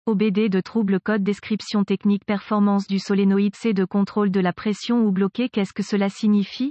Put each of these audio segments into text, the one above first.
OBD de trouble code description technique performance du solénoïde C de contrôle de la pression ou bloqué. Qu'est-ce que cela signifie?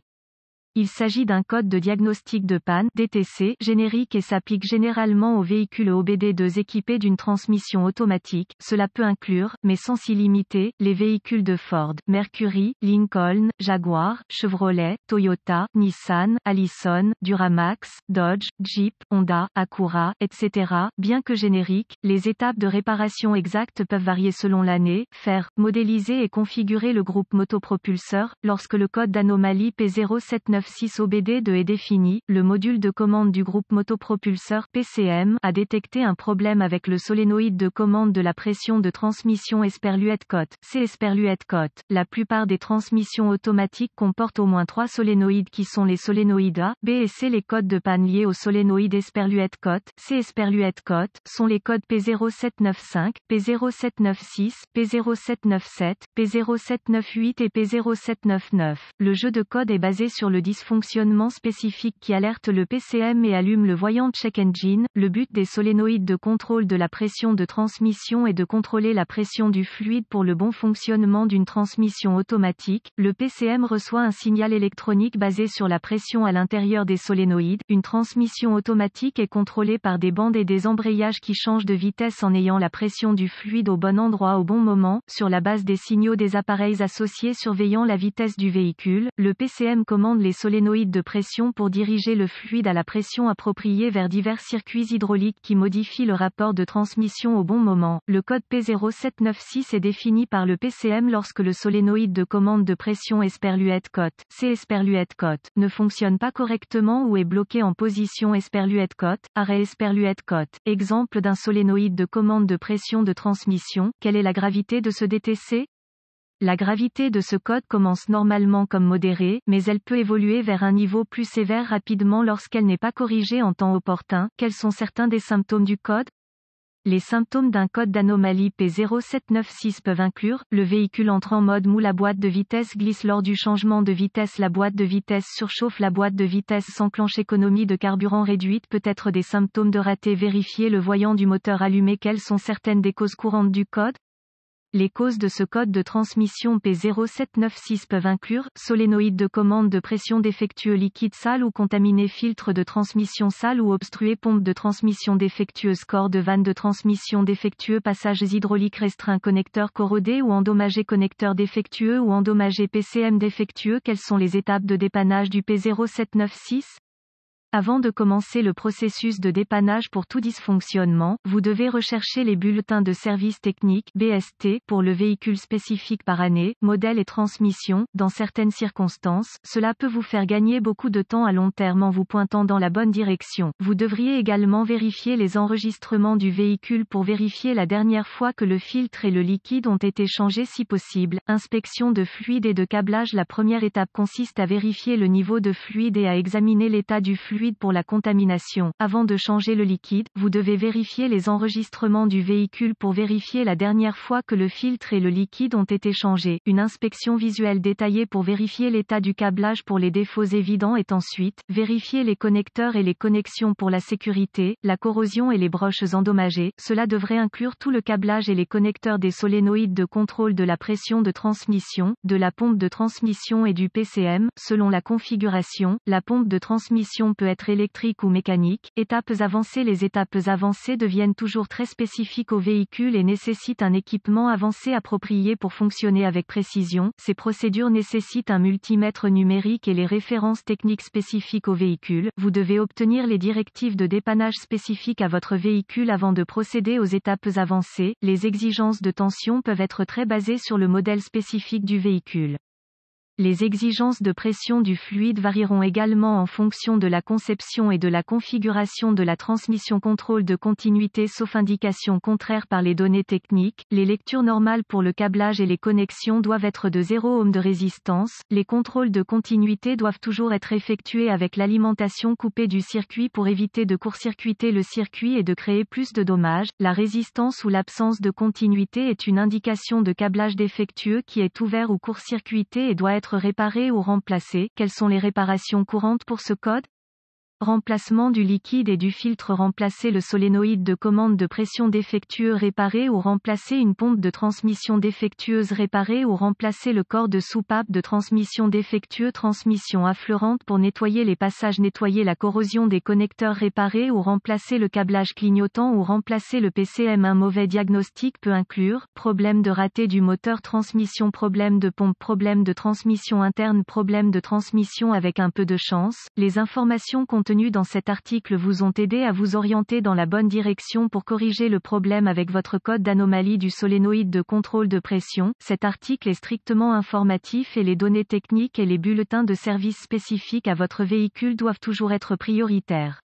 Il s'agit d'un code de diagnostic de panne (DTC) générique et s'applique généralement aux véhicules OBD2 équipés d'une transmission automatique. Cela peut inclure, mais sans s'y limiter, les véhicules de Ford, Mercury, Lincoln, Jaguar, Chevrolet, Toyota, Nissan, Allison, Duramax, Dodge, Jeep, Honda, Acura, etc. Bien que génériques, les étapes de réparation exactes peuvent varier selon l'année. Faire, modéliser et configurer le groupe motopropulseur. Lorsque le code d'anomalie P0796 OBD2 est défini, le module de commande du groupe motopropulseur PCM a détecté un problème avec le solénoïde de commande de la pression de transmission Esperluette-Cotte. C'est Esperluette-Cotte. La plupart des transmissions automatiques comportent au moins 3 solénoïdes qui sont les solénoïdes A, B et C. Les codes de panne liés au solénoïde Esperluette-Cotte, C Esperluette-Cotte, sont les codes P0795, P0796, P0797, P0798 et P0799. Le jeu de code est basé sur le dysfonctionnement spécifique qui alerte le PCM et allume le voyant check engine. Le but des solénoïdes de contrôle de la pression de transmission est de contrôler la pression du fluide pour le bon fonctionnement d'une transmission automatique. Le PCM reçoit un signal électronique basé sur la pression à l'intérieur des solénoïdes. Une transmission automatique est contrôlée par des bandes et des embrayages qui changent de vitesse en ayant la pression du fluide au bon endroit au bon moment, sur la base des signaux des appareils associés surveillant la vitesse du véhicule. Le PCM commande les solénoïdes de pression pour diriger le fluide à la pression appropriée vers divers circuits hydrauliques qui modifient le rapport de transmission au bon moment. Le code P0796 est défini par le PCM lorsque le solénoïde de commande de pression Esperluette-Cotte, C Esperluette-Cotte, ne fonctionne pas correctement ou est bloqué en position Esperluette-Cotte, arrêt Esperluette-Cotte. Exemple d'un solénoïde de commande de pression de transmission. Quelle est la gravité de ce DTC? La gravité de ce code commence normalement comme modérée, mais elle peut évoluer vers un niveau plus sévère rapidement lorsqu'elle n'est pas corrigée en temps opportun. Quels sont certains des symptômes du code? Les symptômes d'un code d'anomalie P0796 peuvent inclure, le véhicule entre en mode mou, la boîte de vitesse glisse lors du changement de vitesse, la boîte de vitesse surchauffe, la boîte de vitesse s'enclenche, économie de carburant réduite. Peut-être des symptômes de raté. Vérifier le voyant du moteur allumé. Quelles sont certaines des causes courantes du code? Les causes de ce code de transmission P0796 peuvent inclure, solénoïde de commande de pression défectueux, liquide sale ou contaminé, filtre de transmission sale ou obstrué, pompe de transmission défectueuse, corps de vanne de transmission défectueux, passages hydrauliques restreints, connecteur corrodé ou endommagé, connecteur défectueux ou endommagé, PCM défectueux. Quelles sont les étapes de dépannage du P0796? Avant de commencer le processus de dépannage pour tout dysfonctionnement, vous devez rechercher les bulletins de service technique (BST) pour le véhicule spécifique par année, modèle et transmission. Dans certaines circonstances, cela peut vous faire gagner beaucoup de temps à long terme en vous pointant dans la bonne direction. Vous devriez également vérifier les enregistrements du véhicule pour vérifier la dernière fois que le filtre et le liquide ont été changés si possible. Inspection de fluide et de câblage. La première étape consiste à vérifier le niveau de fluide et à examiner l'état du fluide pour la contamination. Avant de changer le liquide, vous devez vérifier les enregistrements du véhicule pour vérifier la dernière fois que le filtre et le liquide ont été changés. Une inspection visuelle détaillée pour vérifier l'état du câblage pour les défauts évidents est ensuite vérifier les connecteurs et les connexions pour la sécurité, la corrosion et les broches endommagées. Cela devrait inclure tout le câblage et les connecteurs des solénoïdes de contrôle de la pression de transmission, de la pompe de transmission et du PCM. Selon la configuration, la pompe de transmission peut être électrique ou mécanique. Étapes avancées. Les étapes avancées deviennent toujours très spécifiques au véhicule et nécessitent un équipement avancé approprié pour fonctionner avec précision. Ces procédures nécessitent un multimètre numérique et les références techniques spécifiques au véhicule. Vous devez obtenir les directives de dépannage spécifiques à votre véhicule avant de procéder aux étapes avancées. Les exigences de tension peuvent être très basées sur le modèle spécifique du véhicule. Les exigences de pression du fluide varieront également en fonction de la conception et de la configuration de la transmission. Contrôle de continuité sauf indication contraire par les données techniques. Les lectures normales pour le câblage et les connexions doivent être de 0 ohm de résistance. Les contrôles de continuité doivent toujours être effectués avec l'alimentation coupée du circuit pour éviter de court-circuiter le circuit et de créer plus de dommages. La résistance ou l'absence de continuité est une indication de câblage défectueux qui est ouvert ou court-circuité et doit être réparé ou remplacé. Quelles sont les réparations courantes pour ce code? Remplacement du liquide et du filtre. Remplacer le solénoïde de commande de pression défectueux. Réparer ou remplacer une pompe de transmission défectueuse. Réparer ou remplacer le corps de soupape de transmission défectueux. Transmission affleurante pour nettoyer les passages. Nettoyer la corrosion des connecteurs. Réparer ou remplacer le câblage clignotant ou remplacer le PCM. Un mauvais diagnostic peut inclure problème de raté du moteur, transmission, problème de pompe, problème de transmission interne, problème de transmission avec un peu de chance. Les informations contenues dans cet article vous ont aidé à vous orienter dans la bonne direction pour corriger le problème avec votre code d'anomalie du solénoïde de contrôle de pression. Cet article est strictement informatif et les données techniques et les bulletins de service spécifiques à votre véhicule doivent toujours être prioritaires.